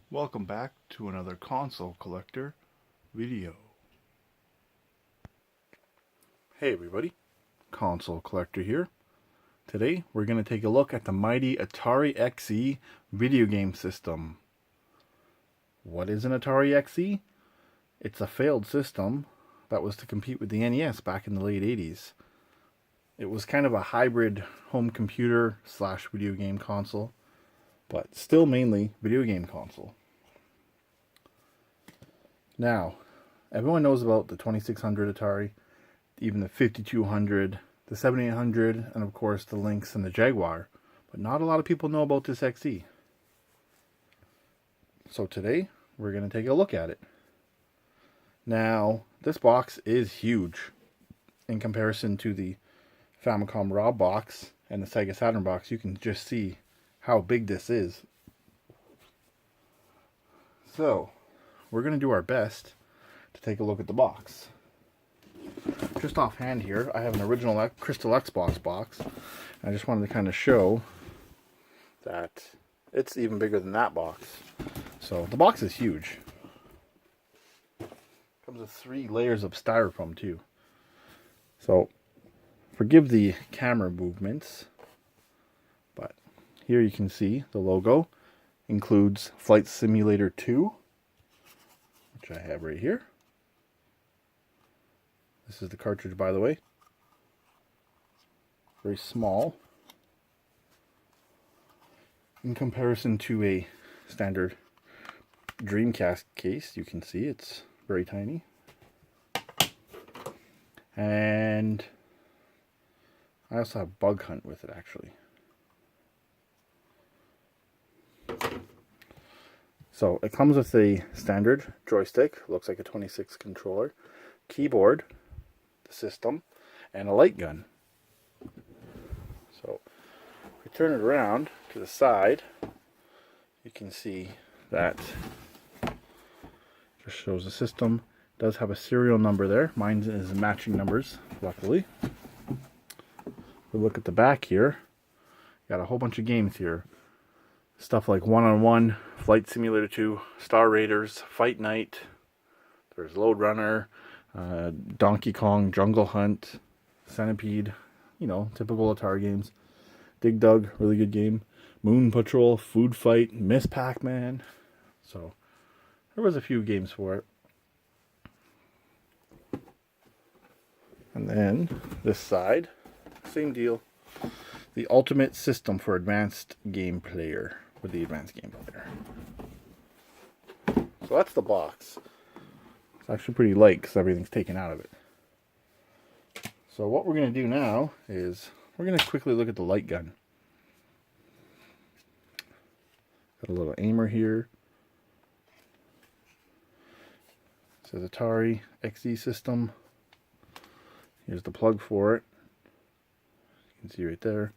Welcome back to another console collector video. Hey everybody, console collector here. Today we're going to take a look at the mighty Atari XE video game system. What is an Atari XE? It's a failed system that was to compete with the NES back in the late 80s. It was kind of a hybrid home computer slash video game console, but still mainly video game console. Now, everyone knows about the 2600 Atari, even the 5200, the 7800, and of course the Lynx and the Jaguar, but not a lot of people know about this XE. So today, we're going to take a look at it. Now, this box is huge in comparison to the Famicom Raw box and the Sega Saturn box. You can just see how big this is. So, we're going to do our best to take a look at the box. Just offhand here, I have an original Crystal Xbox box. I just wanted to kind of show that it's even bigger than that box. So, the box is huge. Comes with 3 layers of styrofoam too. So, forgive the camera movements, but here you can see the logo includes Flight Simulator 2, which I have right here. This is the cartridge, by the way. Very small in comparison to a standard Dreamcast case. You can see it's very tiny. And I also have Bug Hunt with it, actually. So it comes with a standard joystick, looks like a 26 controller, keyboard, the system, and a light gun. So if we turn it around to the side, you can see that just shows the system. It does have a serial number there. Mine is matching numbers, luckily. We look at the back here. Got a whole bunch of games here. Stuff like One-on-One, Flight Simulator 2, Star Raiders, Fight Night. There's Lode Runner, Donkey Kong, Jungle Hunt, Centipede. You know, typical Atari games. Dig Dug, really good game. Moon Patrol, Food Fight, Miss Pac-Man. So, there was a few games for it. And then, this side, same deal. The Ultimate System for Advanced Game Player, with the Advanced Game Player. So that's the box. It's actually pretty light because everything's taken out of it. So what we're going to do now is we're going to quickly look at the light gun. Got a little aimer here. It says Atari XE system. Here's the plug for it. You can see right there.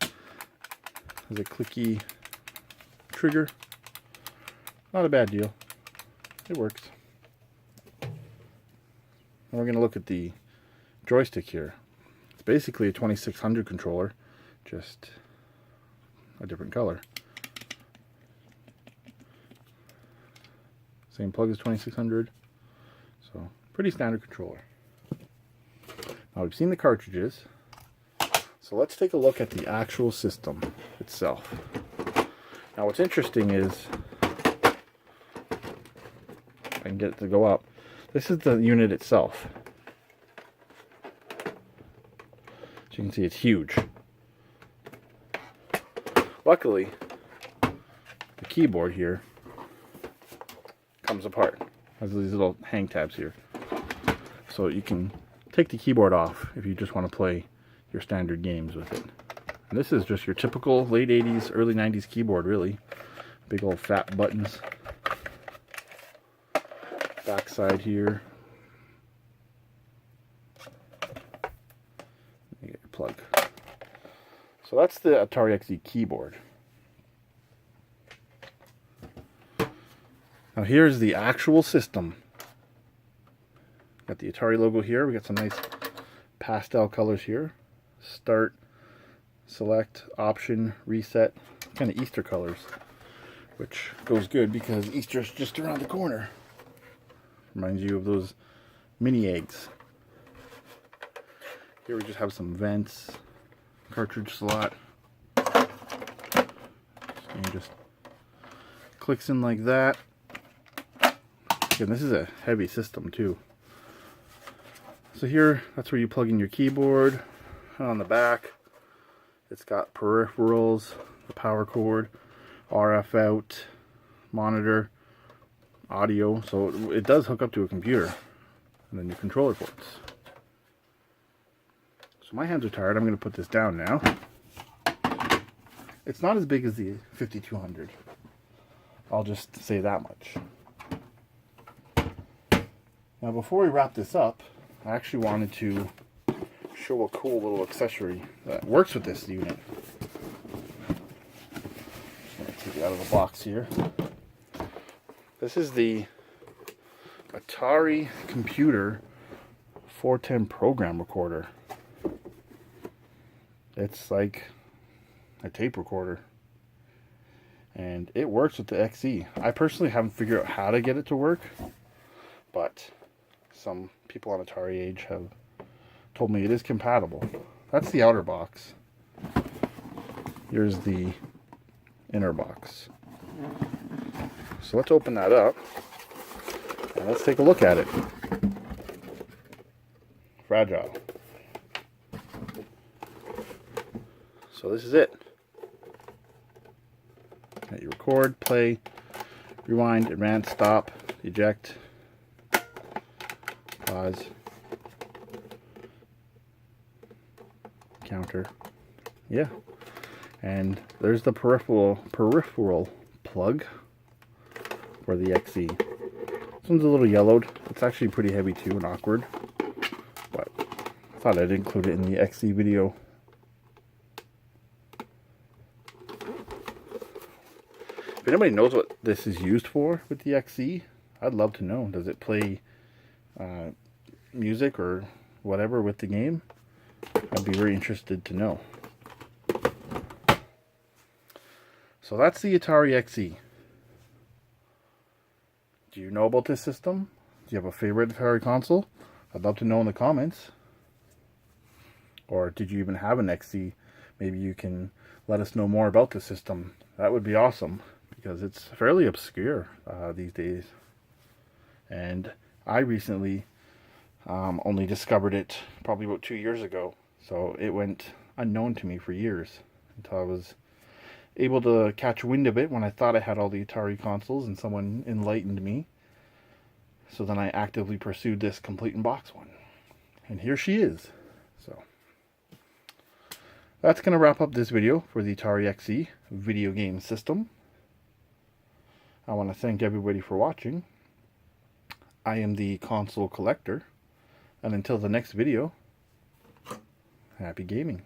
There's a clicky trigger. Not a bad deal. It works. And we're going to look at the joystick here. It's basically a 2600 controller, just a different color. Same plug as 2600. So, pretty standard controller. Now we've seen the cartridges. So let's take a look at the actual system itself. Now what's interesting is, if I can get it to go up, this is the unit itself. As you can see, it's huge. Luckily, the keyboard here comes apart. Has these little hang tabs here. So you can take the keyboard off if you just want to play your standard games with it. And this is just your typical late 80s, early 90s keyboard, really. Big old fat buttons. Backside here. You get your plug. So that's the Atari XE keyboard. Now here's the actual system. Got the Atari logo here. We got some nice pastel colors here. Start, select, option, reset, kind of Easter colors. which goes good because Easter's just around the corner. Reminds you of those mini eggs. Here we just have some vents, cartridge slot. And just clicks in like that. Again, this is a heavy system too. So here, that's where you plug in your keyboard. And on the back, it's got peripherals, the power cord, RF out, monitor, audio. So it does hook up to a computer. And then your controller ports. So my hands are tired. I'm going to put this down now. It's not as big as the 5200. I'll just say that much. Now before we wrap this up, I actually wanted to show a cool little accessory that works with this unit. Just going to take it out of the box here. This is the Atari Computer 410 program recorder. It's like a tape recorder. And it works with the XE. I personally haven't figured out how to get it to work, but some people on Atari Age have told me it is compatible. That's the outer box. Here's the inner box. So let's open that up and let's take a look at it. Fragile. So this is it. You record, play, rewind, advance, stop, eject, pause, counter. Yeah. And there's the peripheral plug for the XE. This one's a little yellowed. It's actually pretty heavy too and awkward. But I thought I'd include it in the XE video. If anybody knows what this is used for with the XE, I'd love to know. Does it play music or whatever with the game? I'd be very interested to know. So that's the Atari XE. Do you know about this system? Do you have a favorite Atari console? I'd love to know in the comments. Or did you even have an XE? Maybe you can let us know more about the system. That would be awesome, because it's fairly obscure these days. And I recently only discovered it probably about 2 years ago. So it went unknown to me for years until I was able to catch wind of it when I thought I had all the Atari consoles and someone enlightened me. So then I actively pursued this complete in box one. And here she is. So that's going to wrap up this video for the Atari XE video game system. I want to thank everybody for watching. I am the console collector. And until the next video, happy gaming.